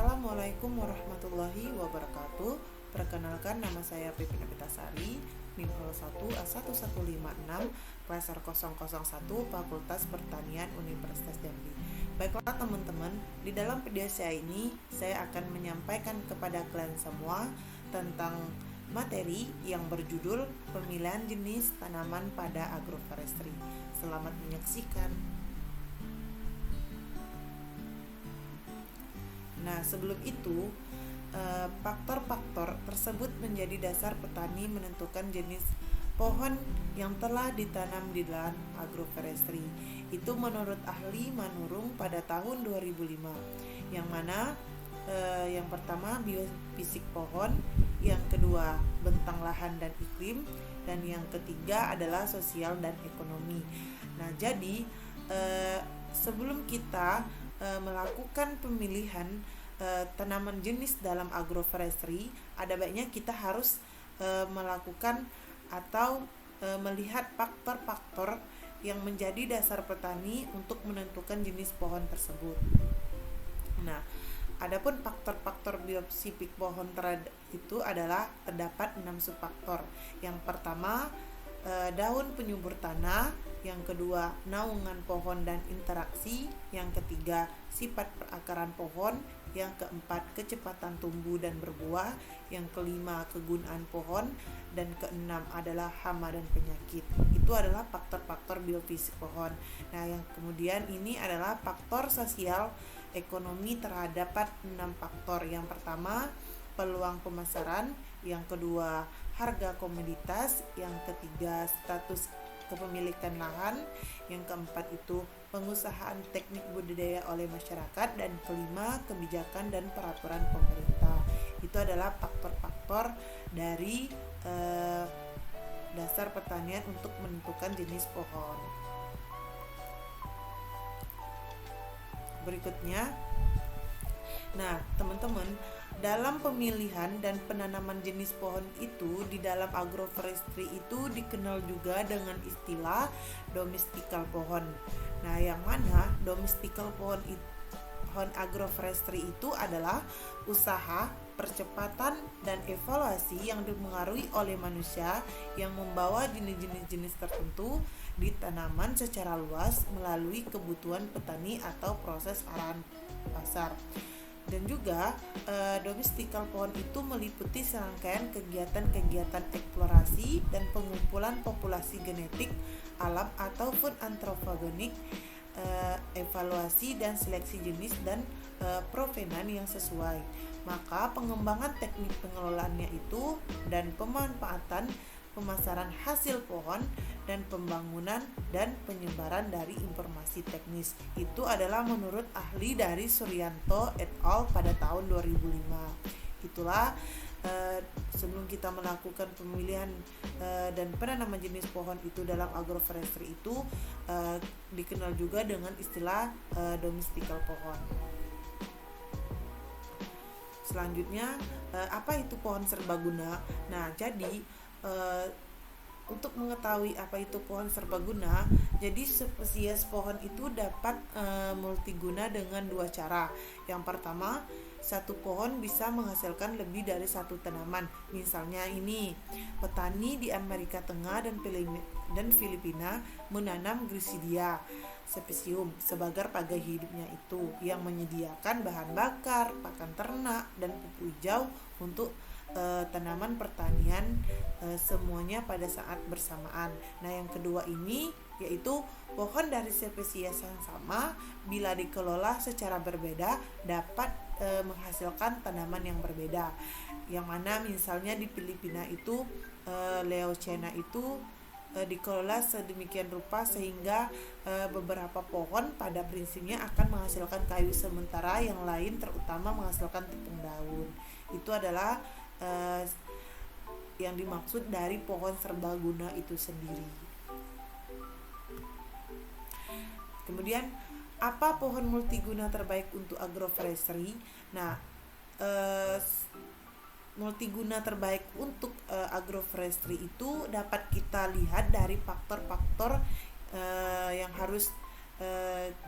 Assalamualaikum warahmatullahi wabarakatuh. Perkenalkan, nama saya Pipin Abitasari, NIM 01A1156, Klaser 001, Fakultas Pertanian Universitas Jambi. Baiklah teman-teman, di dalam video saya ini saya akan menyampaikan kepada kalian semua tentang materi yang berjudul pemilihan jenis tanaman pada agroforestry. Selamat menyaksikan. Nah, sebelum itu, faktor-faktor tersebut menjadi dasar petani menentukan jenis pohon yang telah ditanam di dalam agroforestry. Itu menurut ahli Manurung pada tahun 2005. Yang mana yang pertama biofisik pohon, yang kedua bentang lahan dan iklim, dan yang ketiga adalah sosial dan ekonomi. Nah, jadi sebelum kita melakukan pemilihan tanaman jenis dalam agroforestry, ada baiknya kita harus melakukan atau melihat faktor-faktor yang menjadi dasar petani untuk menentukan jenis pohon tersebut. Nah, adapun faktor-faktor biofisik pohon itu adalah terdapat 6 subfaktor. Yang pertama, daun penyubur tanah, yang kedua naungan pohon dan interaksi, yang ketiga sifat perakaran pohon, yang keempat kecepatan tumbuh dan berbuah, yang kelima kegunaan pohon, dan keenam adalah hama dan penyakit. Itu adalah faktor-faktor biofisik pohon. Nah, yang kemudian ini adalah faktor sosial ekonomi terhadap 6 faktor. Yang pertama peluang pemasaran, yang kedua harga komoditas, yang ketiga status kepemilikan lahan, yang keempat itu pengusahaan teknik budidaya oleh masyarakat, dan kelima kebijakan dan peraturan pemerintah. Itu adalah faktor-faktor dari dasar pertanian untuk menentukan jenis pohon. Berikutnya, nah teman-teman, dalam pemilihan dan penanaman jenis pohon itu di dalam agroforestry itu dikenal juga dengan istilah domestikal pohon. Nah, yang mana domestikal pohon agroforestry itu adalah usaha percepatan dan evaluasi yang dipengaruhi oleh manusia yang membawa jenis-jenis tertentu di tanaman secara luas melalui kebutuhan petani atau proses arahan pasar. Dan juga domestikal pohon itu meliputi serangkaian kegiatan-kegiatan eksplorasi dan pengumpulan populasi genetik alam ataupun antropogenik, evaluasi dan seleksi jenis dan provenan yang sesuai. Maka pengembangan teknik pengelolaannya itu dan pemanfaatan pemasaran hasil pohon dan pembangunan dan penyebaran dari informasi teknis itu adalah menurut ahli dari Suryanto et al. Pada tahun 2005. Itulah sebelum kita melakukan pemilihan dan penanaman jenis pohon itu dalam agroforestry itu dikenal juga dengan istilah domestikal pohon. Selanjutnya, apa itu pohon serbaguna? Nah, jadi untuk mengetahui apa itu pohon serbaguna, jadi spesies pohon itu dapat multiguna dengan dua cara. Yang pertama, satu pohon bisa menghasilkan lebih dari satu tanaman. Misalnya ini, petani di Amerika Tengah dan Filipina menanam Grisidia specium sebagai pagar hidupnya itu, yang menyediakan bahan bakar, pakan ternak, dan pupuk hijau untuk tanaman pertanian semuanya pada saat bersamaan. Nah, yang kedua ini yaitu pohon dari spesies yang sama bila dikelola secara berbeda dapat menghasilkan tanaman yang berbeda. Yang mana misalnya di Filipina itu Leucaena itu dikelola sedemikian rupa sehingga beberapa pohon pada prinsipnya akan menghasilkan kayu sementara yang lain terutama menghasilkan tepung daun. Itu adalah yang dimaksud dari pohon serbaguna itu sendiri. Kemudian, apa pohon multiguna terbaik untuk agroforestry? Nah, multiguna terbaik untuk agroforestry itu dapat kita lihat dari faktor-faktor yang harus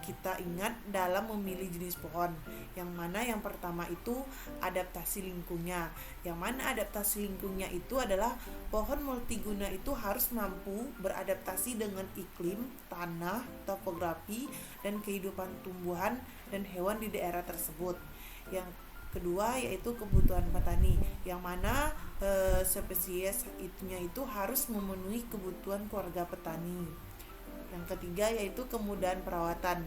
kita ingat dalam memilih jenis pohon, yang mana yang pertama itu adaptasi lingkungannya. Yang mana adaptasi lingkungannya itu adalah pohon multiguna itu harus mampu beradaptasi dengan iklim, tanah, topografi, dan kehidupan tumbuhan dan hewan di daerah tersebut. Yang kedua yaitu kebutuhan petani, yang mana spesies itu harus memenuhi kebutuhan keluarga petani. Yang ketiga yaitu kemudahan perawatan.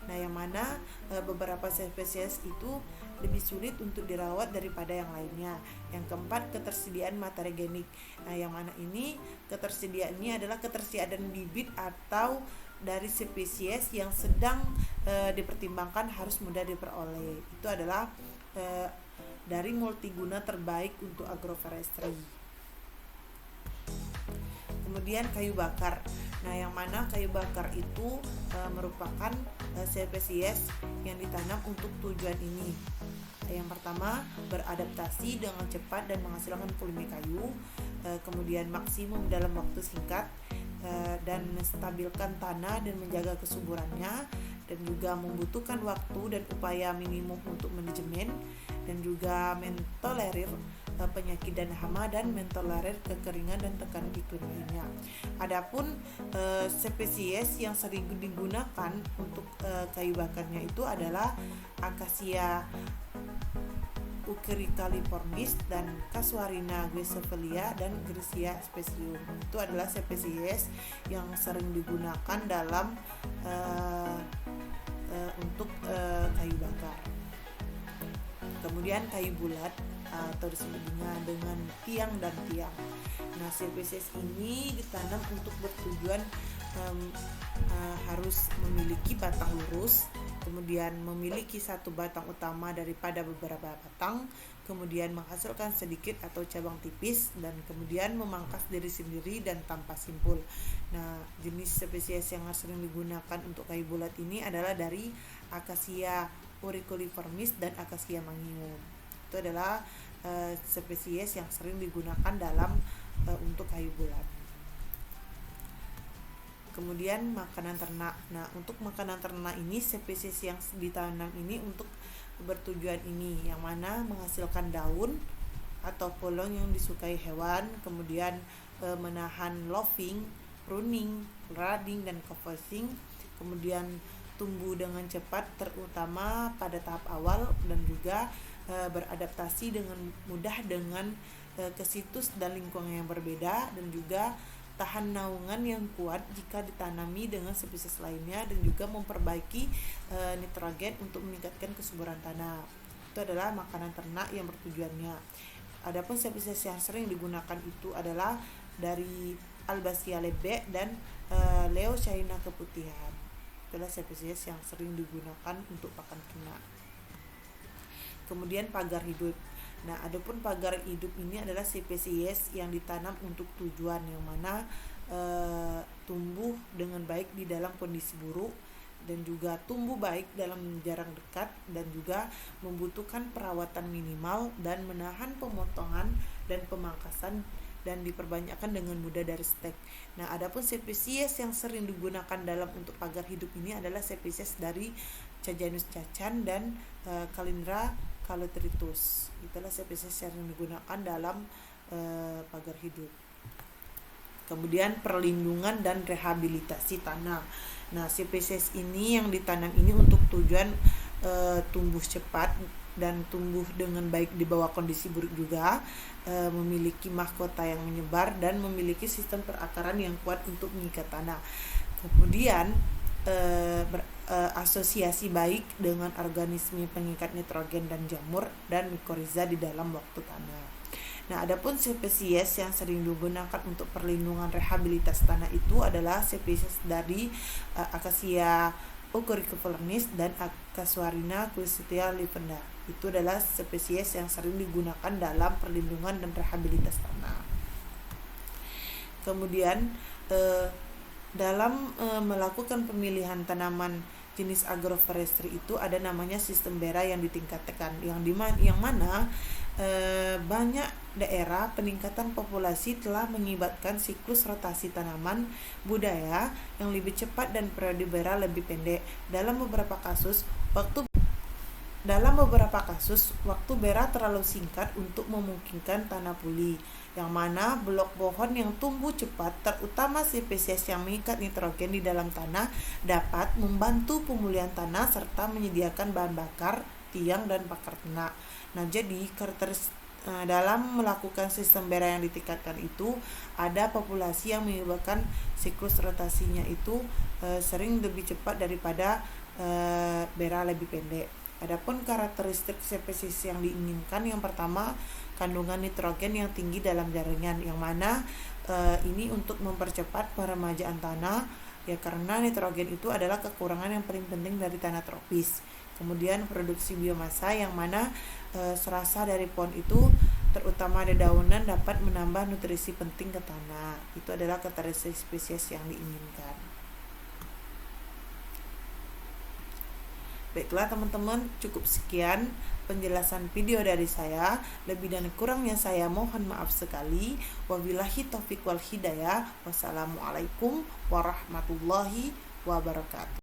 Nah, yang mana beberapa spesies itu lebih sulit untuk dirawat daripada yang lainnya. Yang keempat, ketersediaan materi genik. Nah, yang mana ini ketersediaannya adalah ketersediaan bibit atau dari spesies yang sedang dipertimbangkan harus mudah diperoleh. Itu adalah dari multiguna terbaik untuk agroforestry. Kemudian kayu bakar. Nah, yang mana kayu bakar itu merupakan spesies yang ditanam untuk tujuan ini. Yang pertama, beradaptasi dengan cepat dan menghasilkan volume kayu, kemudian maksimum dalam waktu singkat, dan menstabilkan tanah dan menjaga kesuburannya, dan juga membutuhkan waktu dan upaya minimum untuk manajemen, dan juga mentolerir penyakit dan hama, dan mentolerir kekeringan dan tekanan iklim lainnya. Adapun spesies yang sering digunakan untuk kayu bakarnya itu adalah Acacia Ucericaliformis dan Casuarina guicephalia dan Grisia specium. Itu adalah spesies yang sering digunakan dalam untuk kayu bakar. Kemudian kayu bulat atau disebut dengan tiang dan tiang. Nah, spesies ini ditanam untuk bertujuan harus memiliki batang lurus, kemudian memiliki satu batang utama daripada beberapa batang, kemudian menghasilkan sedikit atau cabang tipis, dan kemudian memangkas diri sendiri dan tanpa simpul. Nah, jenis spesies yang sering digunakan untuk kayu bulat ini adalah dari Acacia Auriculaformis dan Acacia mangium. Itu adalah spesies yang sering digunakan dalam untuk kayu bulat. Kemudian makanan ternak. Nah, untuk makanan ternak ini spesies yang ditanam ini untuk bertujuan ini, yang mana menghasilkan daun atau polong yang disukai hewan, kemudian menahan loafing, pruning, rudding, dan covering, kemudian tumbuh dengan cepat terutama pada tahap awal, dan juga beradaptasi dengan mudah dengan ke situs dan lingkungan yang berbeda, dan juga tahan naungan yang kuat jika ditanami dengan spesies lainnya, dan juga memperbaiki nitrogen untuk meningkatkan kesuburan tanah. Itu adalah makanan ternak yang bertujuannya. Adapun spesies yang sering digunakan itu adalah dari Albacea lebe dan Leucaena keputihan. Itulah spesies yang sering digunakan untuk pakan ternak. Kemudian pagar hidup. Nah, adapun pagar hidup ini adalah spesies yang ditanam untuk tujuan, yang mana tumbuh dengan baik di dalam kondisi buruk, dan juga tumbuh baik dalam jarak dekat, dan juga membutuhkan perawatan minimal dan menahan pemotongan dan pemangkasan, dan diperbanyakkan dengan mudah dari stek. Nah, adapun spesies yang sering digunakan dalam untuk pagar hidup ini adalah spesies dari Cajanus cacan dan Calendra calotritus. Itulah spesies yang digunakan dalam pagar hidup. Kemudian perlindungan dan rehabilitasi tanam. Nah, spesies ini yang ditanam ini untuk tujuan tumbuh cepat dan tumbuh dengan baik di bawah kondisi buruk juga, memiliki mahkota yang menyebar, dan memiliki sistem perakaran yang kuat untuk mengikat tanah. Kemudian asosiasi baik dengan organisme pengikat nitrogen dan jamur dan mikoriza di dalam waktu tanam. Nah, adapun spesies yang sering digunakan untuk perlindungan rehabilitas tanah itu adalah spesies dari Acacia Ucericaliformis dan Casuarina guicephalia. Itu adalah spesies yang sering digunakan dalam perlindungan dan rehabilitas tanah. Kemudian dalam melakukan pemilihan tanaman jenis agroforestry itu ada namanya sistem BERA yang ditingkatkan, yang mana banyak daerah peningkatan populasi telah mengibatkan siklus rotasi tanaman budaya yang lebih cepat dan periode BERA lebih pendek. Dalam beberapa kasus, waktu BERA terlalu singkat untuk memungkinkan tanah pulih, yang mana blok pohon yang tumbuh cepat, terutama spesies yang mengikat nitrogen di dalam tanah, dapat membantu pemulihan tanah serta menyediakan bahan bakar, tiang, dan pakan ternak. Nah, jadi dalam melakukan sistem BERA yang ditingkatkan itu, ada populasi yang menyebabkan siklus rotasinya itu sering lebih cepat daripada BERA lebih pendek. Adapun karakteristik spesies yang diinginkan, yang pertama, kandungan nitrogen yang tinggi dalam jaringan, yang mana ini untuk mempercepat peremajaan tanah, ya, karena nitrogen itu adalah kekurangan yang paling penting dari tanah tropis. Kemudian produksi biomasa, yang mana serasa dari pohon itu, terutama dedaunan, dapat menambah nutrisi penting ke tanah. Itu adalah karakteristik spesies yang diinginkan. Baiklah teman-teman, cukup sekian penjelasan video dari saya. Lebih dan kurangnya saya mohon maaf sekali. Wabillahi taufiq wal hidayah. Wassalamualaikum warahmatullahi wabarakatuh.